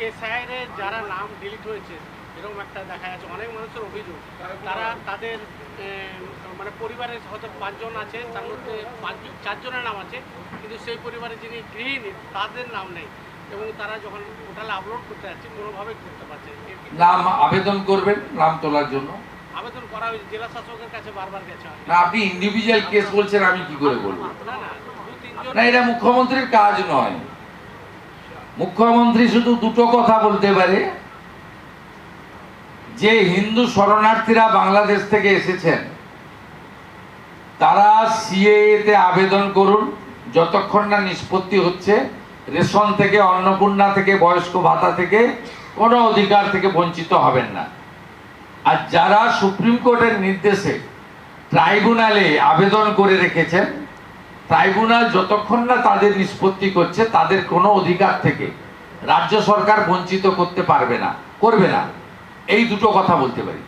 এসআইআরে যারা নাম ডিলিট হয়েছে এরকম একটা দেখা যাচ্ছে, অনেক মানুষের অভিযোগ তারা তাদের মানে পরিবারের হয়তো 5 জন আছে, তার মধ্যে 4 জনের নাম আছে, কিন্তু সেই পরিবারে যিনি গৃহিণী তাদের নাম নেই, এবং তারা যখন পোর্টালে আপলোড করতে যাচ্ছে কোনোভাবেই করতে পারছে না। নাম আবেদন করবেন নাম তোলার জন্য, আবেদন করা হয়েছে, জেলা শাসকের কাছে বারবার গেছে। না আপনি ইন্ডিভিজুয়াল কেস বলছেন, আমি কি করে বলবো? না না, 2-3 জন। না, এটা মুখ্যমন্ত্রীর কাজ নয়। মুখ্যমন্ত্রী শুধু দুটো কথা বলতে পারে, যে হিন্দু শরণার্থীরা বাংলাদেশ থেকে এসেছেন তারা সিএএ-তে আবেদন করুন, যতক্ষণ না নিষ্পত্তি হচ্ছে রেশন থেকে, অন্নপূর্ণা থেকে, বয়স্ক ভাতা থেকে কোনো অধিকার থেকে বঞ্চিত হবেন না। আর যারা সুপ্রিম কোর্টের নির্দেশে ট্রাইব্যুনালে আবেদন করে রেখেছেন, ট্রাইব্যুনাল যতক্ষণ না তাদের নিষ্পত্তি করছে তাদের কোনো অধিকার থেকে রাজ্য সরকার বঞ্চিত করতে পারবে না, করবে না। এই দুটো কথা বলতে পারি।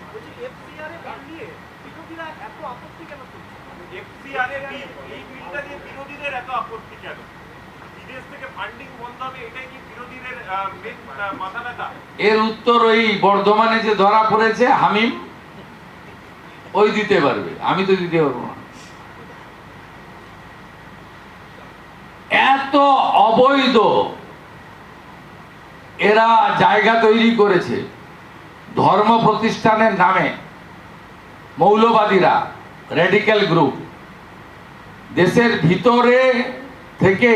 এর উত্তর ওই বর্ধমানে যে ধরা পড়েছে হামিম, ওই দিতে পারবে, আমি তো দিতে পারবো না। এত অবৈধ এরা জায়গা তৈরি করেছে ধর্ম প্রতিষ্ঠানের নামে। মৌলবাদীরা, রেডিক্যাল গ্রুপ, দেশের ভিতরে থেকে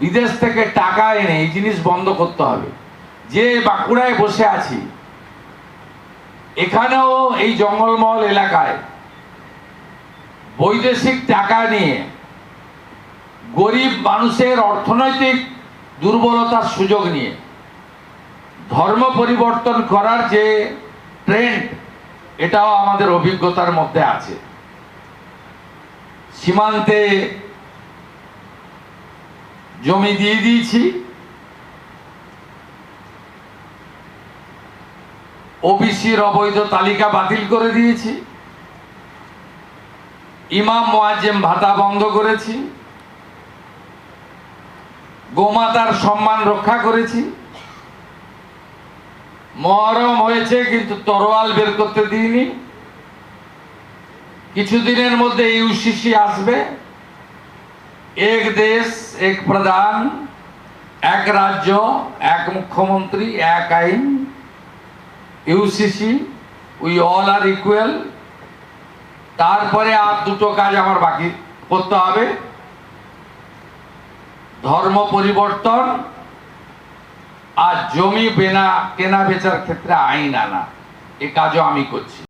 বিদেশ থেকে টাকা এনে এই জিনিস বন্ধ করতে হবে। যে বাঁকুড়ায় বসে আছি, এখানেও এই জঙ্গলমহল এলাকায় বৈদেশিক টাকা নিয়ে গরিব মানুষের অর্থনৈতিক দুর্বলতার সুযোগ নিয়ে ধর্ম পরিবর্তন করার যে ট্রেন্ড, এটাও আমাদের অভিজ্ঞতার মধ্যে আছে। সীমান্তে জমি দিয়ে দিয়েছি, ওবিসির অবৈধ তালিকা বাতিল করে দিয়েছি, ইমাম মুয়াজ্জেম ভাতা বন্ধ করেছি, গোমাতার সম্মান রক্ষা করেছি। মহরম হয়েছে কিন্তু তরোয়াল বের করতে দিইনি। কিছুদিনের মধ্যে ইউসিসি আসবে, এক দেশ এক প্রধান, এক রাজ্য এক মুখ্যমন্ত্রী এক আইন, UCC, we all are equal. তারপরে আর দুটো কাজ আমার বাকি করতে হবে, ধর্ম পরিবর্তন আর জমি কেনা বেচার ক্ষেত্রে আইন আনা। এ কাজও আমি করছি।